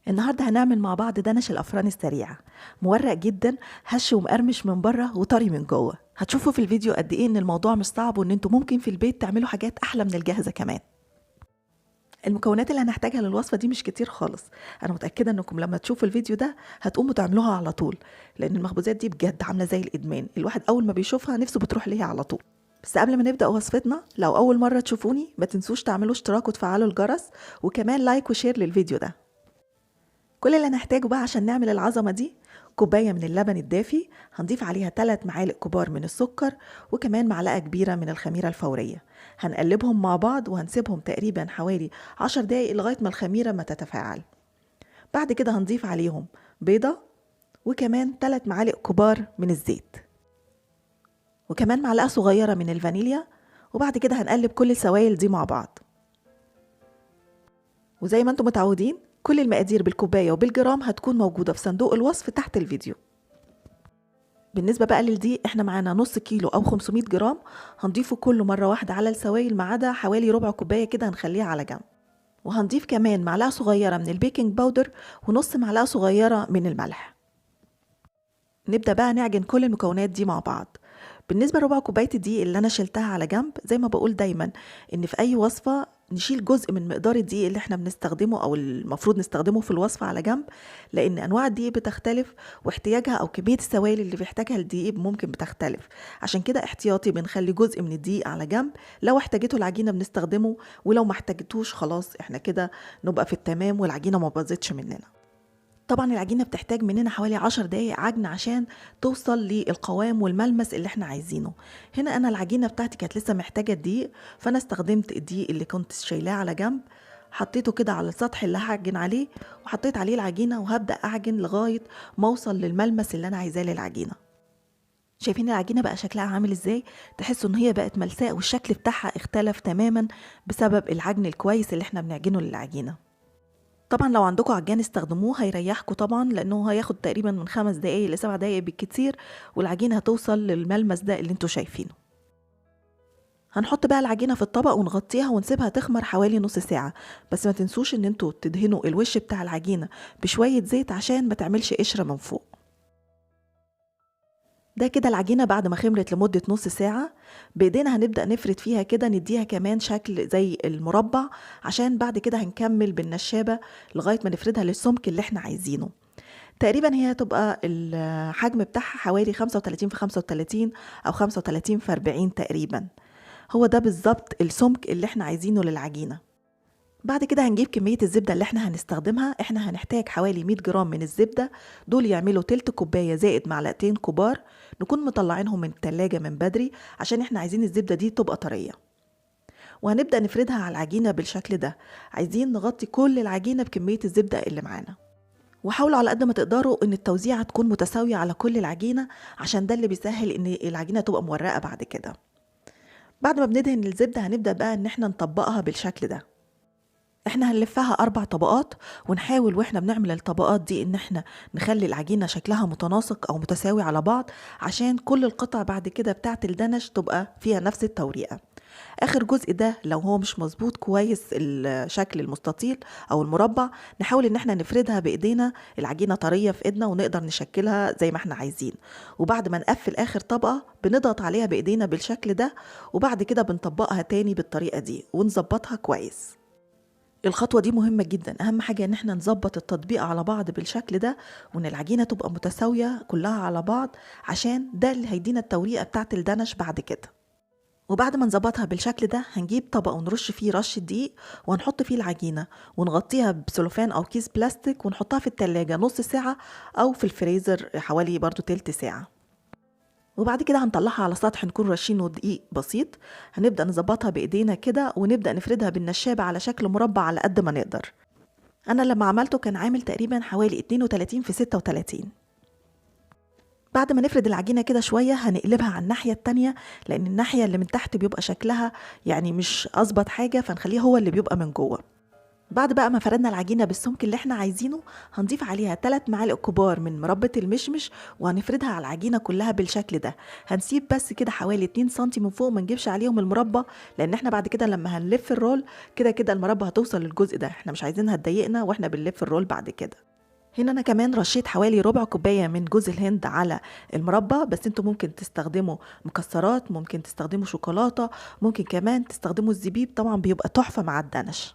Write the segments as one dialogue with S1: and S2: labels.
S1: النهارده هنعمل مع بعض دنش الافران السريعه، مورق جدا، هش ومقرمش من بره وطري من جوه. هتشوفوا في الفيديو قد ايه ان الموضوع مش صعب وان انتوا ممكن في البيت تعملوا حاجات احلى من الجاهزه كمان. المكونات اللي هنحتاجها للوصفه دي مش كتير خالص. انا متاكده انكم لما تشوفوا الفيديو ده هتقوموا تعملوها على طول، لان المخبوزات دي بجد عامله زي الادمان، الواحد اول ما بيشوفها نفسه بتروح ليها على طول. بس قبل ما نبدا وصفتنا، لو اول مره تشوفوني ما تنسوش تعملوا اشتراك وتفعلوا الجرس، وكمان لايك وشير للفيديو ده. كل اللي هنحتاجه بقى عشان نعمل العظمة دي: كوباية من اللبن الدافي، هنضيف عليها 3 معالق كبار من السكر، وكمان معلقة كبيرة من الخميرة الفورية. هنقلبهم مع بعض وهنسيبهم تقريبا حوالي 10 دقايق لغاية ما الخميرة ما تتفاعل. بعد كده هنضيف عليهم بيضة، وكمان 3 معالق كبار من الزيت، وكمان معلقة صغيرة من الفانيليا. وبعد كده هنقلب كل السوائل دي مع بعض. وزي ما انتم متعودين، كل المقادير بالكوباية وبالجرام هتكون موجودة في صندوق الوصف تحت الفيديو. بالنسبة بقى للدقيق، احنا معانا نص كيلو او 500 جرام، هنضيفه كله مرة واحدة على السوائل، ما عدا حوالي ربع كوباية كده هنخليها على جنب. وهنضيف كمان معلقة صغيرة من البيكنج باودر ونص معلقة صغيرة من الملح. نبدأ بقى نعجن كل المكونات دي مع بعض. بالنسبة لربع كوباية الدقيق اللي أنا شلتها على جنب، زي ما بقول دايما إن في أي وصفة نشيل جزء من مقدار الدقيق اللي احنا بنستخدمه أو المفروض نستخدمه في الوصفة على جنب، لأن أنواع الدقيق بتختلف، واحتياجها أو كمية السوائل اللي بيحتاجها الدقيق ممكن بتختلف. عشان كده احتياطي بنخلي جزء من الدقيق على جنب، لو احتاجته العجينة بنستخدمه، ولو ما احتاجتوش خلاص احنا كده نبقى في التمام والعجينة ما باظتش مننا. طبعا العجينة بتحتاج مننا حوالي 10 دقايق عجن عشان توصل للقوام والملمس اللي احنا عايزينه. هنا انا العجينة بتاعتي كانت لسه محتاجة دقيق، فانا استخدمت الدقيق اللي كنت شايلاه على جنب، حطيته كده على السطح اللي هعجن عليه، وحطيت عليه العجينة وهبدأ اعجن لغاية ما اوصل للملمس اللي انا عايزاه للعجينة. شايفين العجينة بقى شكلها عامل ازاي؟ تحسوا ان هي بقت ملساء والشكل بتاعها اختلف تماما بسبب العجن الكويس اللي احنا بنعجنه للعجينة. طبعا لو عندكم عجان استخدموه هيريحكم طبعا، لانه هياخد تقريبا من 5 دقايق ل7 دقايق بالكتير، والعجينه هتوصل للملمس ده اللي انتوا شايفينه. هنحط بقى العجينه في الطبق ونغطيها ونسيبها تخمر حوالي نص ساعه، بس ما تنسوش ان انتوا تدهنوا الوش بتاع العجينه بشويه زيت عشان ما تعملش قشره من فوق. ده كده العجينة بعد ما خمرت لمدة نص ساعة. بإيدينا هنبدأ نفرد فيها كده، نديها كمان شكل زي المربع، عشان بعد كده هنكمل بالنشابة لغاية ما نفردها للسمك اللي احنا عايزينه. تقريبا هي هتبقى الحجم بتاعها حوالي 35 في 35 أو 35 في 40 تقريبا. هو ده بالظبط السمك اللي احنا عايزينه للعجينة. بعد كده هنجيب كمية الزبدة اللي احنا هنستخدمها. احنا هنحتاج حوالي 100 جرام من الزبدة، دول يعملوا تلت كوباية زائد معلقتين كبار، نكون مطلعينهم من التلاجة من بدري عشان احنا عايزين الزبدة دي تبقى طرية. وهنبدأ نفردها على العجينة بالشكل ده. عايزين نغطي كل العجينة بكمية الزبدة اللي معانا، وحاولوا على قد ما تقدروا ان التوزيعة تكون متساوية على كل العجينة، عشان ده اللي بيسهل ان العجينة تبقى مورقة بعد كده. بعد ما بندهن الزبدة هنبدأ بقى ان احنا نطبقها بالشكل ده. احنا هنلفها 4 طبقات، ونحاول واحنا بنعمل الطبقات دي ان احنا نخلي العجينة شكلها متناسق او متساوي على بعض، عشان كل القطع بعد كده بتاعت الدنش تبقى فيها نفس التوريقة. اخر جزء ده لو هو مش مظبوط كويس الشكل المستطيل او المربع، نحاول ان احنا نفردها بايدينا، العجينة طرية في ايدنا ونقدر نشكلها زي ما احنا عايزين. وبعد ما نقفل اخر طبقة بنضغط عليها بايدينا بالشكل ده، وبعد كده بنطبقها تاني بالطريقة دي ونظبطها كويس. الخطوة دي مهمة جدا، أهم حاجة إن احنا نظبط التطبيق على بعض بالشكل ده، وإن العجينة تبقى متساوية كلها على بعض، عشان ده اللي هيدينا التوريقة بتاعت الدنش بعد كده. وبعد ما نظبطها بالشكل ده هنجيب طبق ونرش فيه رش دقيق، وهنحط فيه العجينة ونغطيها بسلوفان أو كيس بلاستيك، ونحطها في التلاجة نص ساعة أو في الفريزر حوالي برضو تلت ساعة. وبعد كده هنطلعها على سطح نكون رشينه دقيق بسيط. هنبدأ نظبطها بإيدينا كده ونبدأ نفردها بالنشابة على شكل مربع على قد ما نقدر. أنا لما عملته كان عامل تقريبا حوالي 32 في 36. بعد ما نفرد العجينة كده شوية هنقلبها على الناحية التانية، لأن الناحية اللي من تحت بيبقى شكلها يعني مش أظبط حاجة، فنخليه هو اللي بيبقى من جوه. بعد بقى ما فردنا العجينة بالسمك اللي احنا عايزينه، هنضيف عليها 3 معالق كبار من مربى المشمش، وهنفردها على العجينة كلها بالشكل ده. هنسيب بس كده حوالي 2 سنتي من فوق، ما نجيبش عليهم المربى، لان احنا بعد كده لما هنلف الرول كده كده المربى هتوصل للجزء ده، احنا مش عايزينها تضايقنا واحنا بنلف الرول بعد كده. هنا انا كمان رشيت حوالي ربع كوبايه من جوز الهند على المربى، بس انتوا ممكن تستخدموا مكسرات، ممكن تستخدموا شوكولاته، ممكن كمان تستخدموا الزبيب، طبعا بيبقى تحفه مع الدنش.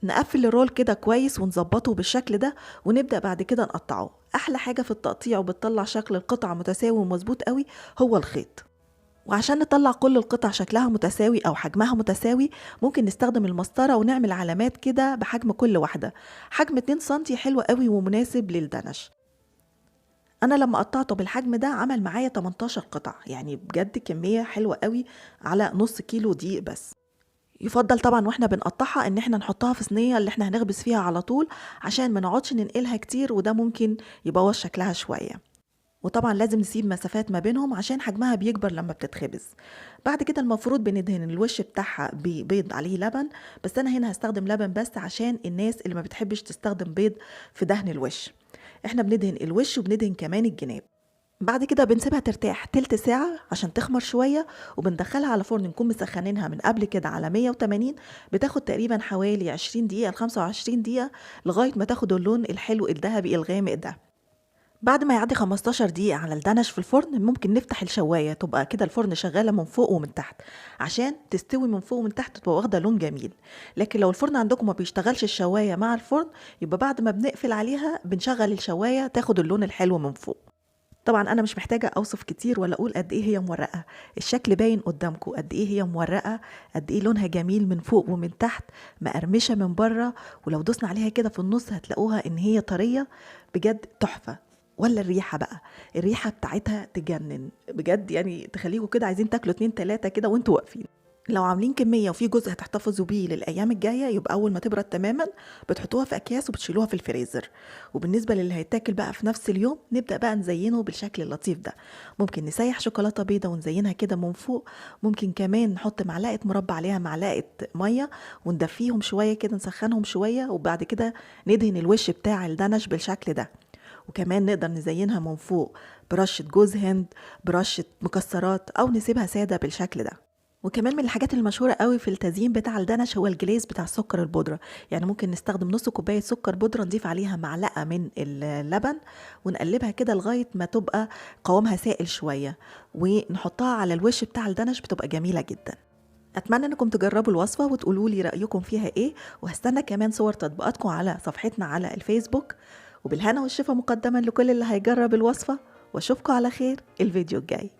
S1: نقفل الرول كده كويس ونظبطه بالشكل ده، ونبدأ بعد كده نقطعه. احلى حاجة في التقطيع وبتطلع شكل القطعة متساوي ومظبوط قوي هو الخيط. وعشان نطلع كل القطع شكلها متساوي او حجمها متساوي، ممكن نستخدم المسطرة ونعمل علامات كده بحجم كل واحدة. حجم 2 سنتي حلو قوي ومناسب للدنش. انا لما قطعته بالحجم ده عمل معايا 18 قطعة، يعني بجد كمية حلوة قوي على نص كيلو دقيق بس. يفضل طبعا واحنا بنقطعها ان احنا نحطها في صينيه اللي احنا هنخبز فيها على طول، عشان ما نقعدش ننقلها كتير وده ممكن يبوظ شكلها شويه. وطبعا لازم نسيب مسافات ما بينهم عشان حجمها بيكبر لما بتتخبز. بعد كده المفروض بندهن الوش بتاعها ببيض عليه لبن، بس انا هنا هستخدم لبن بس عشان الناس اللي ما بتحبش تستخدم بيض في دهن الوش. احنا بندهن الوش وبندهن كمان الجناب. بعد كده بنسيبها ترتاح تلت ساعة عشان تخمر شوية، وبندخلها على فرن نكون مسخنينها من قبل كده على 180. بتاخد تقريبا حوالي 20 دقيقة ل 25 دقيقة لغاية ما تاخد اللون الحلو الذهبي الغامق ده. بعد ما يعدي 15 دقيقة على الدنش في الفرن، ممكن نفتح الشواية، تبقى كده الفرن شغالة من فوق ومن تحت عشان تستوي من فوق ومن تحت، تبقى واخدة لون جميل. لكن لو الفرن عندكم ما بيشتغلش الشواية مع الفرن، يبقى بعد ما بنقفل عليها بنشغل الشواية تاخد اللون الحلو من فوق. طبعا انا مش محتاجه اوصف كتير ولا اقول قد ايه هي مورقه، الشكل باين قدامكم قد ايه هي مورقه، قد ايه لونها جميل من فوق ومن تحت، مقرمشه من بره، ولو دوسنا عليها كده في النص هتلاقوها ان هي طريه، بجد تحفه. ولا الريحه بقى، الريحه بتاعتها تجنن بجد، يعني تخليكم كده عايزين تاكلوا 2 3 كده وانتوا واقفين. لو عاملين كمية وفي جزء هتحتفظوا بيه للأيام الجاية، يبقى أول ما تبرد تماما بتحطوها في أكياس وبتشيلوها في الفريزر. وبالنسبة للي هيتاكل بقى في نفس اليوم، نبدأ بقى نزينه بالشكل اللطيف ده. ممكن نسيح شوكولاتة بيضة ونزينها كده من فوق، ممكن كمان نحط معلقة مربى عليها معلقة مية وندفيهم شوية كده، نسخنهم شوية، وبعد كده ندهن الوش بتاع الدنش بالشكل ده. وكمان نقدر نزينها من فوق برشة جوز هند، برشة مكسرات، أو نسيبها سادة بالشكل ده. وكمان من الحاجات المشهورة قوي في التزيين بتاع الدنش هو الجليز بتاع السكر البودرة. يعني ممكن نستخدم نص كوباية سكر بودرة، نضيف عليها معلقة من اللبن، ونقلبها كده لغاية ما تبقى قوامها سائل شوية، ونحطها على الوش بتاع الدنش، بتبقى جميلة جدا. اتمنى انكم تجربوا الوصفة وتقولوا لي رأيكم فيها ايه، وهستنى كمان صور تطبيقاتكم على صفحتنا على الفيسبوك. وبالهنا والشفا مقدما لكل اللي هيجرب الوصفة، واشوفكم على خير الفيديو الجاي.